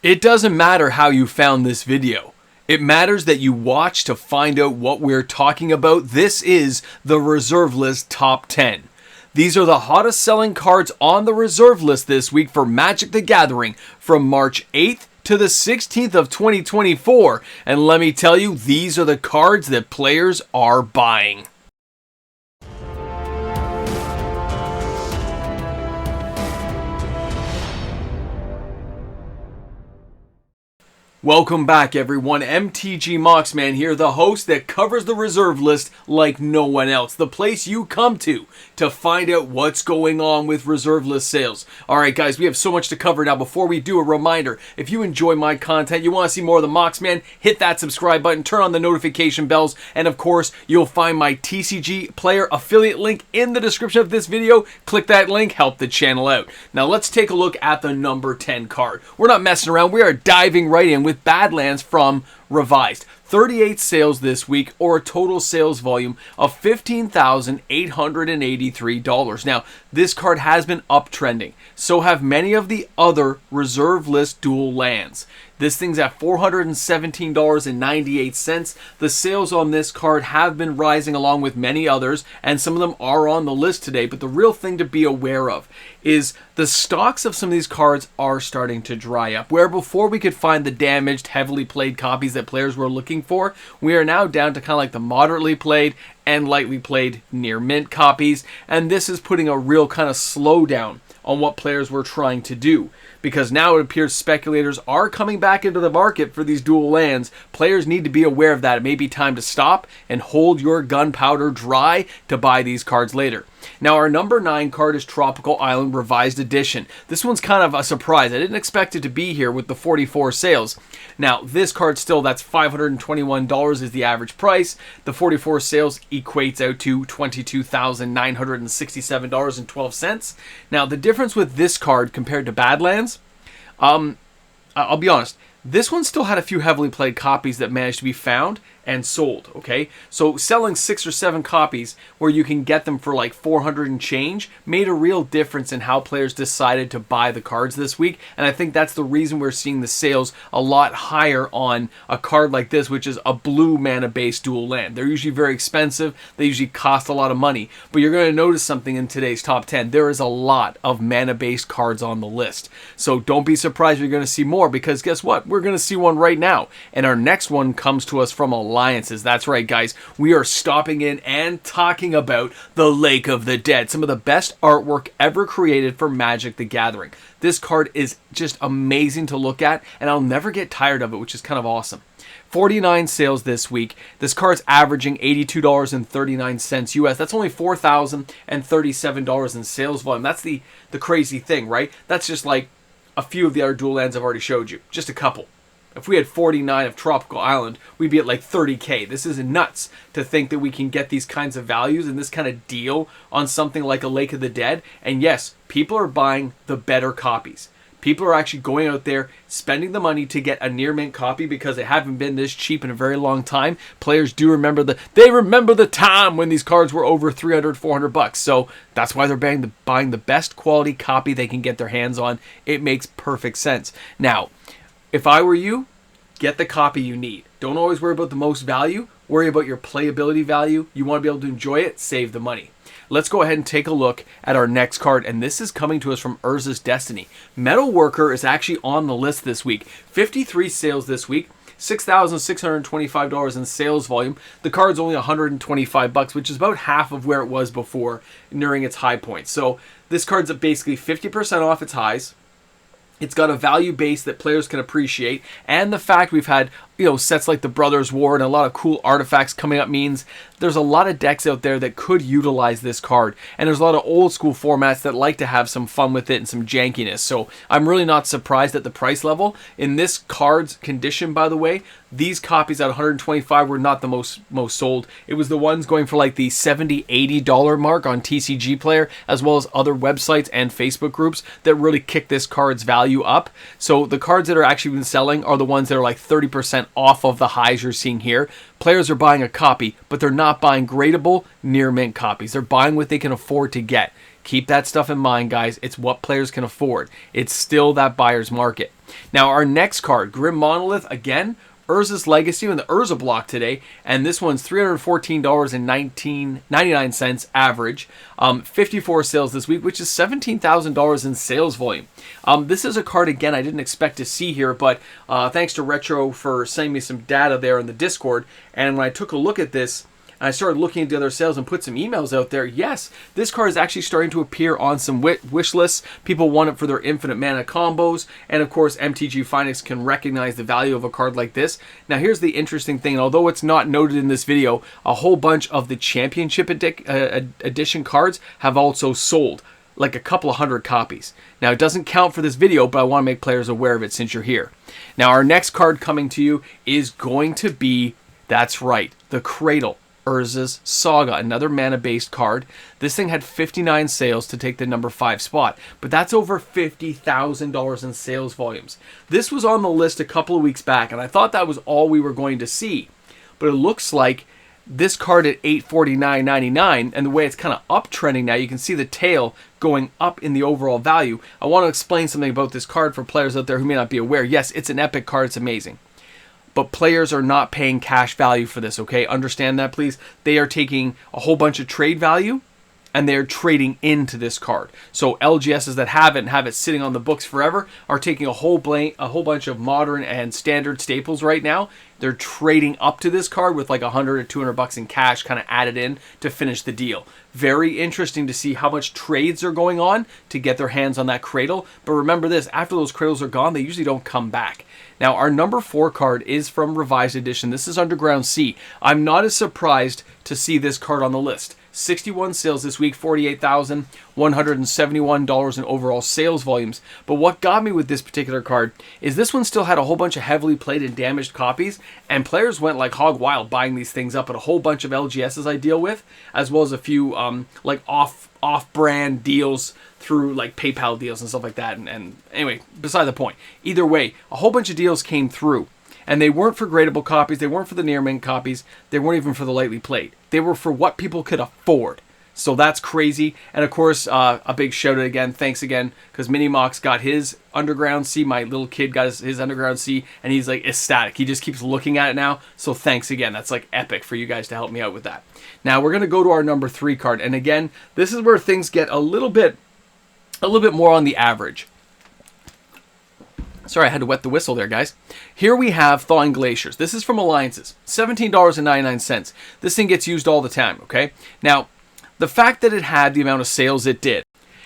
It doesn't matter how you found this video. It matters that you watch to find out what we're talking about. This is the Reserve List Top 10. These are the hottest selling cards on the Reserve List this week for Magic the Gathering from March 8th to the 16th of 2024. And let me tell you, these are the cards that players are buying. Welcome back, everyone. MTG Moxman here, the host that covers the reserve list like no one else. The place you come to find out what's going on with reserve list sales. Alright guys, we have so much to cover now. Before we do, a reminder, if you enjoy my content, you want to see more of the Moxman, hit that subscribe button, turn on the notification bells, and of course, you'll find my TCG player affiliate link in the description of this video. Click that link, help the channel out. Now let's take a look at the number 10 card. We're not messing around, we are diving right in with Badlands from Revised. 38 sales this week, or a total sales volume of $15,883. Now, this card has been uptrending. So have many of the other reserve list dual lands. This thing's at $417.98. The sales on this card have been rising along with many others, and some of them are on the list today. But the real thing to be aware of is the stocks of some of these cards are starting to dry up. Where before we could find the damaged, heavily played copies that players were looking for, we are now down to kind of like the moderately played and lightly played near mint copies. And this is putting a real kind of slowdown on what players were trying to do, because now it appears speculators are coming back into the market for these dual lands. Players need to be aware of that. It may be time to stop and hold your gunpowder dry to buy these cards later. Now, our number 9 card is Tropical Island Revised Edition. This one's kind of a surprise. I didn't expect it to be here with the 44 sales. Now, this card still, that's $521 is the average price. The 44 sales equates out to $22,967.12. Now, the difference with this card compared to Badlands, I'll be honest, this one still had a few heavily played copies that managed to be found and sold, okay? So selling 6 or 7 copies where you can get them for like 400 and change made a real difference in how players decided to buy the cards this week. And I think that's the reason we're seeing the sales a lot higher on a card like this, which is a blue mana-based dual land. They're usually very expensive. They usually cost a lot of money. But you're going to notice something in today's top 10. There is a lot of mana-based cards on the list. So don't be surprised you're going to see more, because guess what? We're going to see one right now. And our next one comes to us from Alliances. That's right, guys. We are stopping in and talking about the Lake of the Dead. Some of the best artwork ever created for Magic the Gathering. This card is just amazing to look at, and I'll never get tired of it, which is kind of awesome. 49 sales this week. This card's averaging $82.39 US. That's only $4,037 in sales volume. That's the crazy thing, right? That's just like a few of the other dual lands I've already showed you. Just a couple. If we had 49 of Tropical Island, we'd be at like 30K. This is nuts to think that we can get these kinds of values and this kind of deal on something like a Lake of the Dead. And yes, people are buying the better copies. People are actually going out there, spending the money to get a near mint copy because they haven't been this cheap in a very long time. Players do remember the time when these cards were over 300, 400 bucks. So that's why they're buying the best quality copy they can get their hands on. It makes perfect sense. Now, if I were you, get the copy you need. Don't always worry about the most value. Worry about your playability value. You want to be able to enjoy it, save the money. Let's go ahead and take a look at our next card, and this is coming to us from Urza's Destiny. Metalworker is actually on the list this week. 53 sales this week. $6,625 in sales volume. The card's only $125, which is about half of where it was before during its high point. So this card's at basically 50% off its highs. It's got a value base that players can appreciate, and the fact we've had sets like the Brothers War and a lot of cool artifacts coming up means there's a lot of decks out there that could utilize this card, and there's a lot of old school formats that like to have some fun with it and some jankiness. So I'm really not surprised at the price level. In this card's condition, by the way, these copies at 125 were not the most sold. It was the ones going for like the $70, $80 mark on TCG Player, as well as other websites and Facebook groups that really kick this card's value up. So the cards that are actually been selling are the ones that are like 30% off of the highs you're seeing here. Players are buying a copy, but they're not buying gradable near mint copies. They're buying what they can afford to get. Keep that stuff in mind, guys. It's what players can afford. It's still that buyer's market. Now, our next card, Grim Monolith, again, Urza's Legacy in the Urza block today, and this one's $314.99 average. 54 sales this week, which is $17,000 in sales volume. This is a card, again, I didn't expect to see here, but thanks to Retro for sending me some data there in the Discord, and when I took a look at this, I started looking at the other sales and put some emails out there. Yes, this card is actually starting to appear on some wish lists. People want it for their infinite mana combos. And of course, MTG Finance can recognize the value of a card like this. Now, here's the interesting thing. Although it's not noted in this video, a whole bunch of the Championship Edition cards have also sold. Like a couple of hundred copies. Now, it doesn't count for this video, but I want to make players aware of it since you're here. Now, our next card coming to you is going to be, that's right, the Cradles Saga, another mana-based card. This thing had 59 sales to take the number 5 spot, but that's over $50,000 in sales volumes. This was on the list a couple of weeks back, and I thought that was all we were going to see. But it looks like this card at $849.99, and the way it's kind of uptrending now, you can see the tail going up in the overall value. I want to explain something about this card for players out there who may not be aware. Yes, it's an epic card. It's amazing. But players are not paying cash value for this, okay? Understand that, please. They are taking a whole bunch of trade value, and they're trading into this card. So LGSs that have it and have it sitting on the books forever are taking a whole bunch of modern and standard staples right now. They're trading up to this card with like $100 or $200 in cash kind of added in to finish the deal. Very interesting to see how much trades are going on to get their hands on that Cradle. But remember this, after those Cradles are gone, they usually don't come back. Now, our number 4 card is from Revised Edition. This is Underground Sea. I'm not as surprised to see this card on the list. 61 sales this week, $48,171 in overall sales volumes. But what got me with this particular card is this one still had a whole bunch of heavily played and damaged copies, and players went like hog wild buying these things up at a whole bunch of LGSs I deal with, as well as a few like off-brand deals through like PayPal deals and stuff like that. And anyway, beside the point. Either way, a whole bunch of deals came through. And they weren't for gradable copies. They weren't for the near mint copies. They weren't even for the lightly played. They were for what people could afford. So that's crazy. And of course, a big shout out again. Thanks again. Because Minimox got his Underground Sea. My little kid got his Underground Sea. And he's like ecstatic. He just keeps looking at it now. So thanks again. That's like epic for you guys to help me out with that. Now we're going to go to our number 3 card. And again, this is where things get a little bit more on the average. Sorry, I had to wet the whistle there, guys. Here we have Thawing Glaciers. This is from Alliances. $17.99. This thing gets used all the time, okay? Now, the fact that it had the amount of sales it did,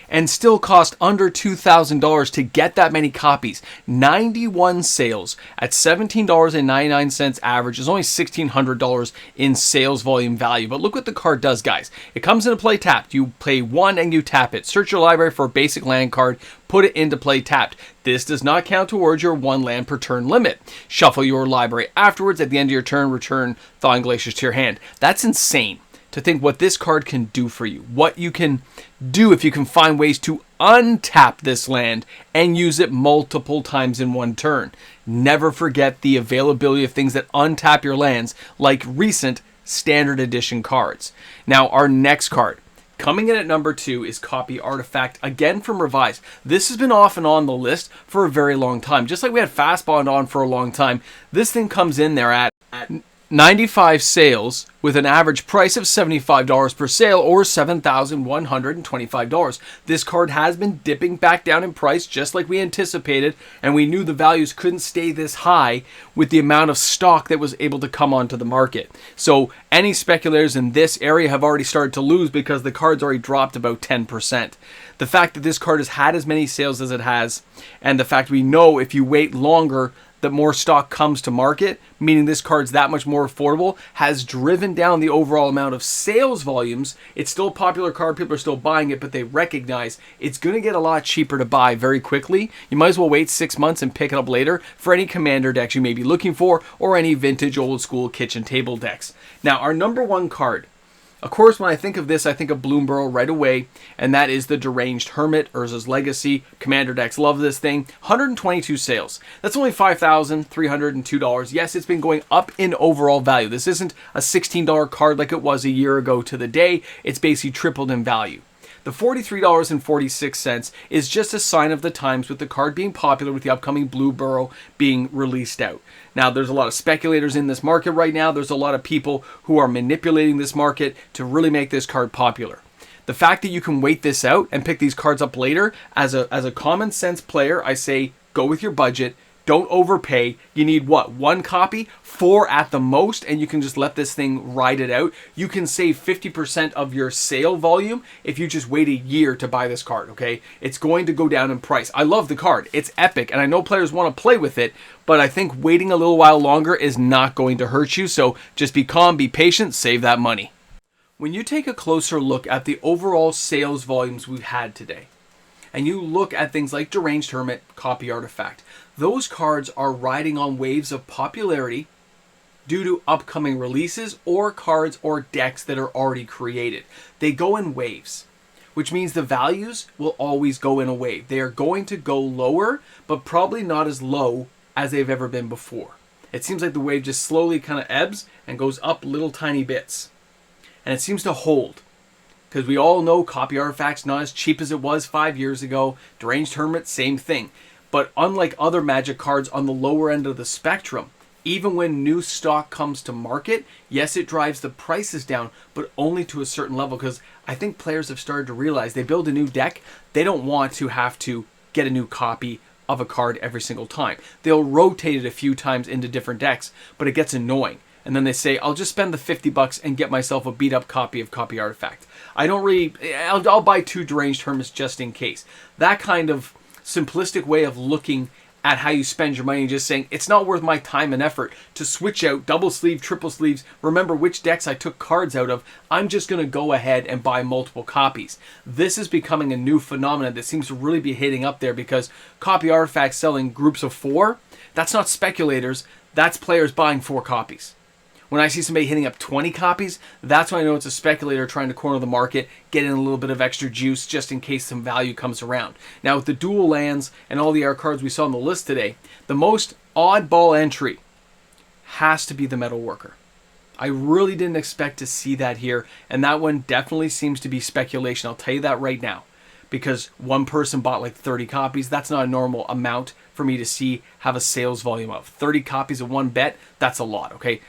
and still cost under $2,000 to get that many copies. 91 sales at $17.99 average is only $1,600 in sales volume value. But look what the card does, guys. It comes into play tapped. You play 1 and you tap it. Search your library for a basic land card. Put it into play tapped. This does not count towards your 1 land per turn limit. Shuffle your library afterwards. At the end of your turn, return Thawing Glaciers to your hand. That's insane. To think what this card can do for you. What you can do if you can find ways to untap this land and use it multiple times in one turn. Never forget the availability of things that untap your lands, like recent standard edition cards. Now, our next card, coming in at number 2, is Copy Artifact, again from Revised. This has been off and on the list for a very long time. Just like we had Fast Bond on for a long time, this thing comes in there at 95 sales with an average price of $75 per sale or $7,125. This card has been dipping back down in price just like we anticipated, and we knew the values couldn't stay this high with the amount of stock that was able to come onto the market. So any speculators in this area have already started to lose because the card's already dropped about 10%. The fact that this card has had as many sales as it has, and the fact we know if you wait longer that more stock comes to market, meaning this card's that much more affordable, has driven down the overall amount of sales volumes. It's still a popular card, people are still buying it, but they recognize it's going to get a lot cheaper to buy very quickly. You might as well wait 6 months and pick it up later for any commander decks you may be looking for, or any vintage old school kitchen table decks. Now, our number 1 card, of course, when I think of this, I think of Bloomborough right away, and that is the Deranged Hermit, Urza's Legacy. Commander decks love this thing. 122 sales. That's only $5,302. Yes, it's been going up in overall value. This isn't a $16 card like it was a year ago to the day. It's basically tripled in value. The $43.46 is just a sign of the times with the card being popular with the upcoming Blue Burrow being released out. Now, there's a lot of speculators in this market right now. There's a lot of people who are manipulating this market to really make this card popular. The fact that you can wait this out and pick these cards up later, as a common sense player, I say go with your budget. Don't overpay. You need what? 1 copy? 4 at the most, and you can just let this thing ride it out. You can save 50% of your sale volume if you just wait a year to buy this card, okay? It's going to go down in price. I love the card. It's epic, and I know players want to play with it, but I think waiting a little while longer is not going to hurt you, so just be calm, be patient, save that money. When you take a closer look at the overall sales volumes we've had today, and you look at things like Deranged Hermit, Copy Artifact, those cards are riding on waves of popularity due to upcoming releases or cards or decks that are already created. They go in waves, which means the values will always go in a wave. They are going to go lower, but probably not as low as they've ever been before. It seems like the wave just slowly kind of ebbs and goes up little tiny bits. And it seems to hold. Because we all know Copy Artifact's not as cheap as it was 5 years ago. Deranged Hermit, same thing. But unlike other Magic cards on the lower end of the spectrum, even when new stock comes to market, yes, it drives the prices down, but only to a certain level. Because I think players have started to realize they build a new deck, they don't want to have to get a new copy of a card every single time. They'll rotate it a few times into different decks, but it gets annoying. And then they say, I'll just spend the $50 and get myself a beat-up copy of Copy Artifact. I'll buy 2 Deranged Hermits just in case. That kind of simplistic way of looking at how you spend your money and just saying, it's not worth my time and effort to switch out double sleeve, triple sleeves, remember which decks I took cards out of. I'm just going to go ahead and buy multiple copies. This is becoming a new phenomenon that seems to really be hitting up there because Copy Artifact selling groups of 4, that's not speculators, that's players buying 4 copies. When I see somebody hitting up 20 copies, that's when I know it's a speculator trying to corner the market, get in a little bit of extra juice just in case some value comes around. Now, with the dual lands and all the air cards we saw on the list today, the most oddball entry has to be the Metal Worker. I really didn't expect to see that here, and that one definitely seems to be speculation. I'll tell you that right now. Because one person bought like 30 copies. That's not a normal amount for me to see have a sales volume of. 30 copies of one bet, that's a lot, okay?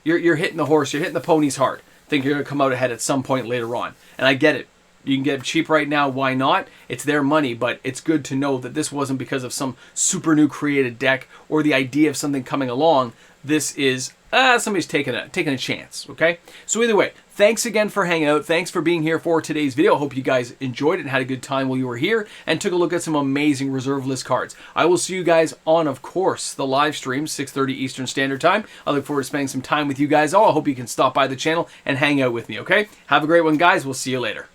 You're hitting the horse, you're hitting the ponies hard. Think you're going to come out ahead at some point later on. And I get it. You can get it cheap right now, why not? It's their money, but it's good to know that this wasn't because of some super new created deck or the idea of something coming along. This is somebody's taking a chance, okay? So either way, thanks again for hanging out. Thanks for being here for today's video. I hope you guys enjoyed it and had a good time while you were here and took a look at some amazing reserve list cards. I will see you guys on, of course, the live stream, 6:30 Eastern Standard Time. I look forward to spending some time with you guys all. I hope you can stop by the channel and hang out with me, okay? Have a great one, guys. We'll see you later.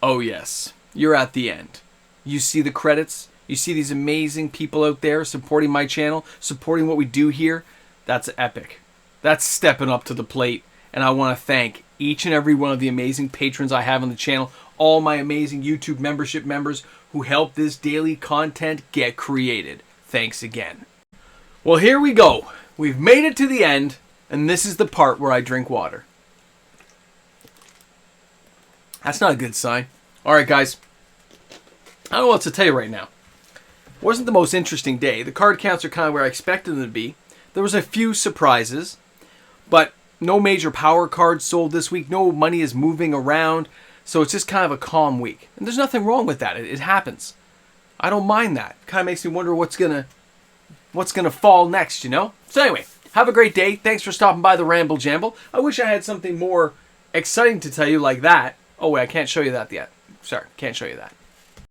Oh, yes. You're at the end. You see the credits. You see these amazing people out there supporting my channel, supporting what we do here. That's epic. That's stepping up to the plate. And I want to thank each and every one of the amazing patrons I have on the channel, all my amazing YouTube membership members who help this daily content get created. Thanks again. Well, here we go. We've made it to the end, and this is the part where I drink water. That's not a good sign. All right, guys. I don't know what to tell you right now. Wasn't the most interesting day. The card counts are kind of where I expected them to be. There was a few surprises, but no major power cards sold this week. No money is moving around, so it's just kind of a calm week. And there's nothing wrong with that. It happens. I don't mind that. It kind of makes me wonder what's gonna fall next, you know? So anyway, have a great day. Thanks for stopping by the Ramble Jamble. I wish I had something more exciting to tell you like that. Oh wait, I can't show you that yet. Sorry, can't show you that.